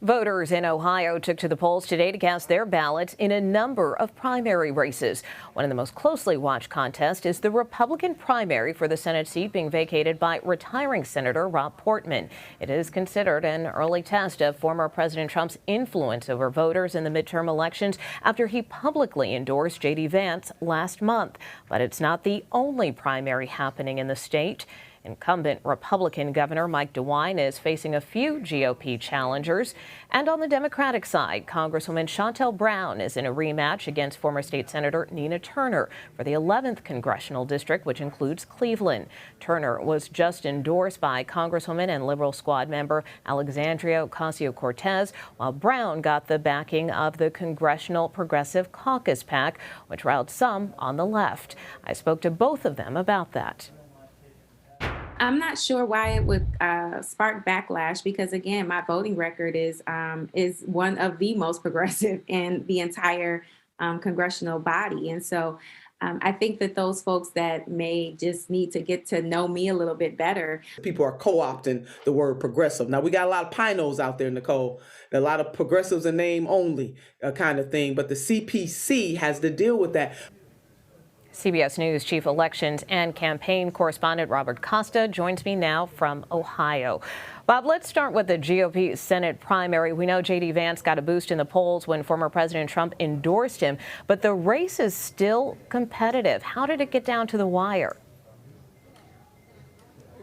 Voters in Ohio took to the polls today to cast their ballots in a number of primary races. One of the most closely watched contests is the Republican primary for the Senate seat being vacated by retiring Senator Rob Portman. It is considered an early test of former President Trump's influence over voters in the midterm elections after he publicly endorsed J.D. Vance last month. But it's not the only primary happening in the state. Incumbent Republican Governor Mike DeWine is facing a few GOP challengers. And on the Democratic side, Congresswoman Shontel Brown is in a rematch against former state Senator Nina Turner for the 11th congressional district, which includes Cleveland. Turner was just endorsed by Congresswoman and Liberal Squad member Alexandria Ocasio-Cortez, while Brown got the backing of the Congressional Progressive Caucus PAC, which riled some on the left. I spoke to both of them about that. I'm not sure why it would spark backlash because, again, my voting record is one of the most progressive in the entire congressional body. And so I think that those folks that may just need to get to know me a little bit better. People are co-opting the word progressive. Now, we got a lot of Pinos out there, Nicole, a lot of progressives in name only kind of thing. But the CPC has to deal with that. CBS News Chief Elections and Campaign Correspondent Robert Costa joins me now from Ohio. Bob, let's start with the GOP Senate primary. We know J.D. Vance got a boost in the polls when former President Trump endorsed him, but the race is still competitive. How did it get down to the wire?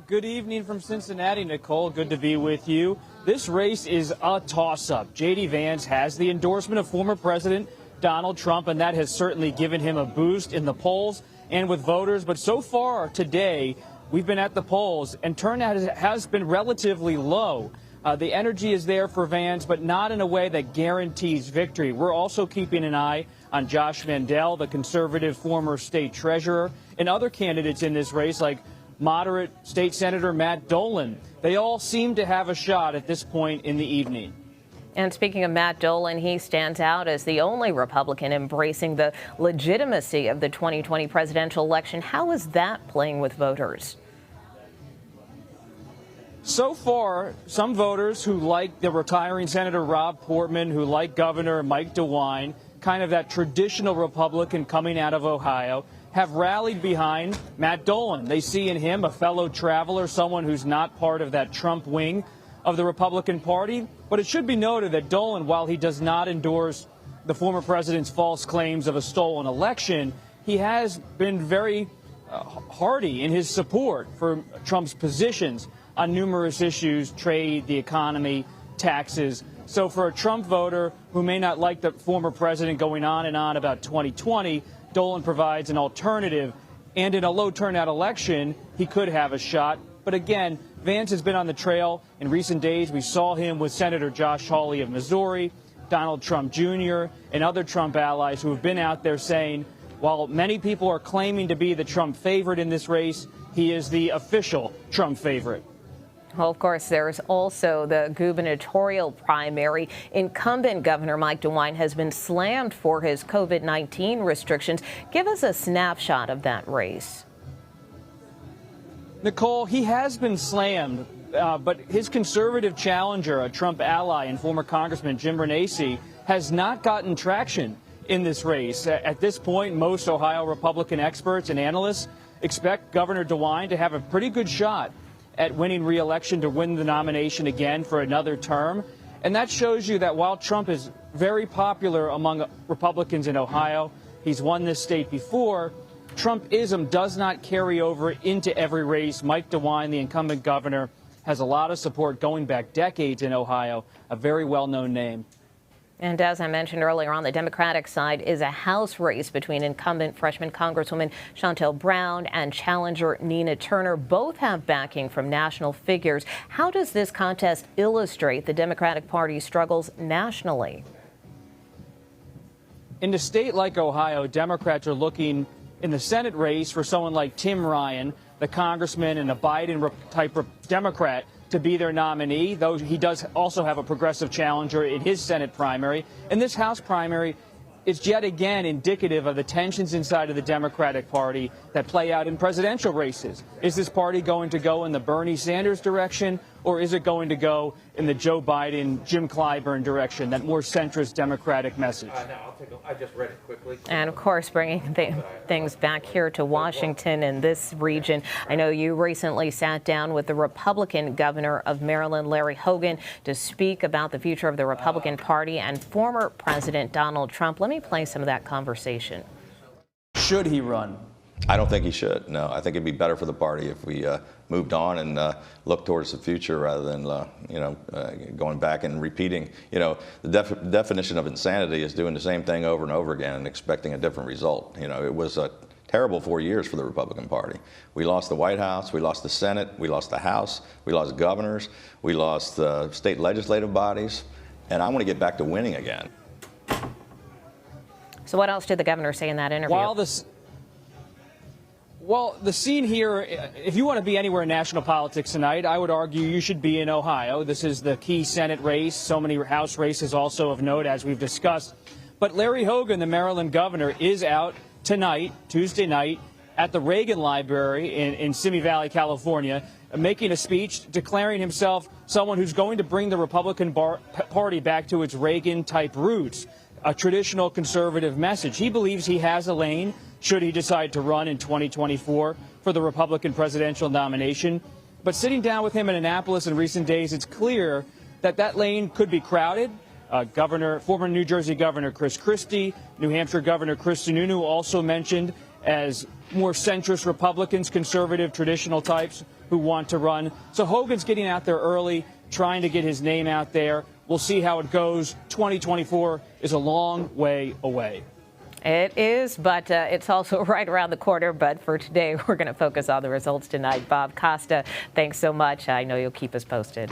Good evening from Cincinnati, Nicole. Good to be with you. This race is a toss-up. J.D. Vance has the endorsement of former President Donald Trump, and that has certainly given him a boost in the polls and with voters. But so far today, we've been at the polls, and turnout has been relatively low. The energy is there for Vance, but not in a way that guarantees victory. We're also keeping an eye on Josh Mandel, the conservative former state treasurer, and other candidates in this race like moderate state senator Matt Dolan. They all seem to have a shot at this point in the evening. And speaking of Matt Dolan, he stands out as the only Republican embracing the legitimacy of the 2020 presidential election. How is that playing with voters? So far, some voters who like the retiring Senator Rob Portman, who like Governor Mike DeWine, kind of that traditional Republican coming out of Ohio, have rallied behind Matt Dolan. They see in him a fellow traveler, someone who's not part of that Trump wing of the Republican Party. But it should be noted that Dolan, while he does not endorse the former president's false claims of a stolen election, he has been very hearty in his support for Trump's positions on numerous issues: trade, the economy, taxes. So for a Trump voter who may not like the former president going on and on about 2020, Dolan provides an alternative. And in a low turnout election, he could have a shot. But again, Vance has been on the trail in recent days. We saw him with Senator Josh Hawley of Missouri, Donald Trump Jr., and other Trump allies who have been out there saying, while many people are claiming to be the Trump favorite in this race, he is the official Trump favorite. Well, of course, there's also the gubernatorial primary. Incumbent Governor Mike DeWine has been slammed for his COVID-19 restrictions. Give us a snapshot of that race. Nicole, he has been slammed, but his conservative challenger, a Trump ally and former Congressman Jim Renacci, has not gotten traction in this race. At this point, most Ohio Republican experts and analysts expect Governor DeWine to have a pretty good shot at winning re-election, to win the nomination again for another term. And that shows you that while Trump is very popular among Republicans in Ohio, he's won this state before, Trumpism does not carry over into every race. Mike DeWine, the incumbent governor, has a lot of support going back decades in Ohio, a very well-known name. And as I mentioned earlier, on the Democratic side is a House race between incumbent freshman Congresswoman Shontel Brown and challenger Nina Turner. Both have backing from national figures. How does this contest illustrate the Democratic Party's struggles nationally? In a state like Ohio, Democrats are looking in the Senate race for someone like Tim Ryan, the congressman and a Biden-type Democrat, to be their nominee, though he does also have a progressive challenger in his Senate primary. And this House primary is yet again indicative of the tensions inside of the Democratic Party that play out in presidential races. Is this party going to go in the Bernie Sanders direction, or is it going to go in the Joe Biden, Jim Clyburn direction, that more centrist Democratic message? I just read it quickly. And of course, bringing things back here to Washington and this region. I know you recently sat down with the Republican governor of Maryland, Larry Hogan, to speak about the future of the Republican Party and former President Donald Trump. Let me play some of that conversation. Should he run? I don't think he should. No, I think it'd be better for the party if we moved on and looked towards the future rather than, going back and repeating. The definition of insanity is doing the same thing over and over again and expecting a different result. It was a terrible 4 years for the Republican Party. We lost the White House, we lost the Senate, we lost the House, we lost governors, we lost the state legislative bodies, and I want to get back to winning again. So what else did the governor say in that interview? Well, the scene here, if you want to be anywhere in national politics tonight, I would argue you should be in Ohio. This is the key Senate race. So many House races also of note, as we've discussed. But Larry Hogan, the Maryland governor, is out tonight, Tuesday night, at the Reagan Library in Simi Valley, California, making a speech declaring himself someone who's going to bring the Republican Party back to its Reagan-type roots, a traditional conservative message. He believes he has a lane should he decide to run in 2024 for the Republican presidential nomination. But sitting down with him in Annapolis in recent days, it's clear that that lane could be crowded. Former New Jersey Governor Chris Christie, New Hampshire Governor Chris Sununu also mentioned as more centrist Republicans, conservative, traditional types who want to run. So Hogan's getting out there early, trying to get his name out there. We'll see how it goes. 2024 is a long way away. It is, but it's also right around the corner. But for today, we're going to focus on the results tonight. Bob Costa, thanks so much. I know you'll keep us posted.